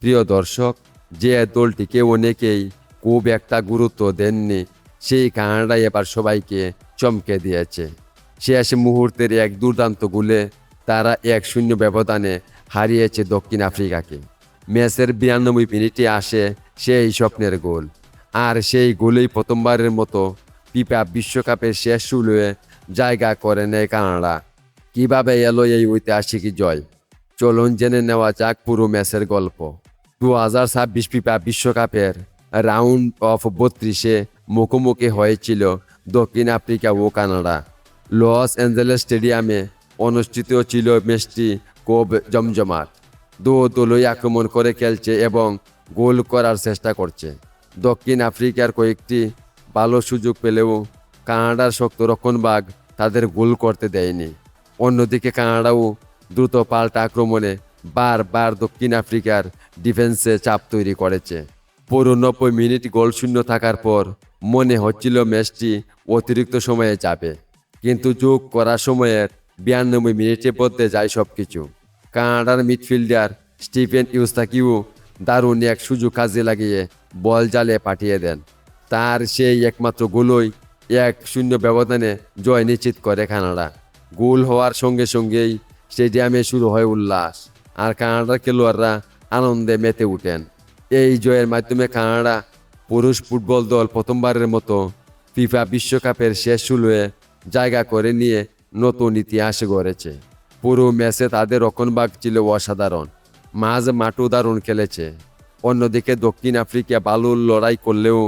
প্রিয় দর্শক, যে দলটিকে অনেকেই খুব একটা গুরুত্ব দেননি, সেই কানাডা এবার সবাইকে চমকে দিয়েছে। শেষ মুহূর্তের এক দুর্দান্ত গোলে তারা 1-0 ব্যবধানে হারিয়েছে দক্ষিণ আফ্রিকাকে। ম্যাচের 92 মিনিটে আসে সেই স্বপ্নের গোল, আর সেই গোলেই প্রথমবারের মতো ফিফা বিশ্বকাপের শেষ 16-এ জায়গা করে নেয় কানাডা। কিভাবে এলো এই ঐতিহাসিক জয়? চলুন জেনে নেওয়া যাক পুরো ম্যাচের গল্প। 2026 ফিফা বিশ্বকাপের রাউন্ড অফ 32-এ মুখোমুখি হয়েছিল দক্ষিণ আফ্রিকা ও কানাডা। লস অ্যাঞ্জেলেস স্টেডিয়ামে অনুষ্ঠিত ছিল ম্যাচটি খুব জমজমাট। দলই আক্রমণ করে খেলছে এবং গোল করার চেষ্টা করছে। দক্ষিণ আফ্রিকার কয়েকটি ভালো সুযোগ পেলেও কানাডার শক্ত রক্ষণভাগ তাদের গোল করতে দেয়নি। অন্যদিকে কানাডাও দ্রুত পাল্টা আক্রমণে বারবার দক্ষিণ আফ্রিকার ডিফেন্সে চাপ তৈরি করেছে। পুরো 90 মিনিট গোলশূন্য থাকার পর মনে হচ্ছিল ম্যাচটি অতিরিক্ত সময়ে যাবে, কিন্তু যোগ করার সময়ের 92 মিনিটে বদলে যায় সবকিছু। কানাডার মিডফিল্ডার স্টিফেন ইউস্তাকিউ দারুণ এক সুযোগ কাজে লাগিয়ে বল জালে পাঠিয়ে দেন। তার সেই একমাত্র গোলই 1-0 ব্যবধানে জয় নিশ্চিত করে কানাডা। গোল হওয়ার সঙ্গে সঙ্গেই স্টেডিয়ামে শুরু হয় উল্লাস, আর কানাডার খেলোয়াড়রা আনন্দে মেতে উঠেন। এই জয়ের মাধ্যমে কানাডা পুরুষ ফুটবল দল প্রথমবারের মতো ফিফা বিশ্বকাপের শেষ 16-এ জায়গা করে নিয়ে নতুন ইতিহাস গড়েছে। পুরো ম্যাচে তাদের রক্ষণভাগ ছিল অসাধারণ, মাঝ মাঠও দারুণ খেলেছে। অন্যদিকে দক্ষিণ আফ্রিকা ভালো লড়াই করলেও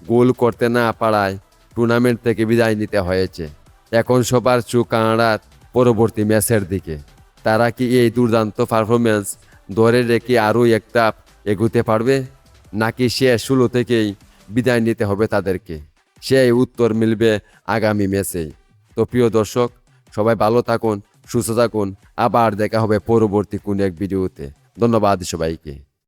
গোল করতে না পারায় টুর্নামেন্ট থেকে বিদায় নিতে হয়েছে। এখন সবার চোখ কানাডার পরবর্তী ম্যাচের দিকে। তারা কি এই দুর্দান্ত পারফরমেন্স ধরে রেখে আরও এক ধাপ এগোতে পারবে, নাকি শেষ 16 থেকেই বিদায় নিতে হবে তাদেরকে? সেই উত্তর মিলবে আগামী ম্যাচেই। তো প্রিয় দর্শক, সবাই ভালো থাকুন, সুস্থ থাকুন। আবার দেখা হবে পরবর্তী কোনো এক ভিডিওতে। ধন্যবাদ সবাইকে।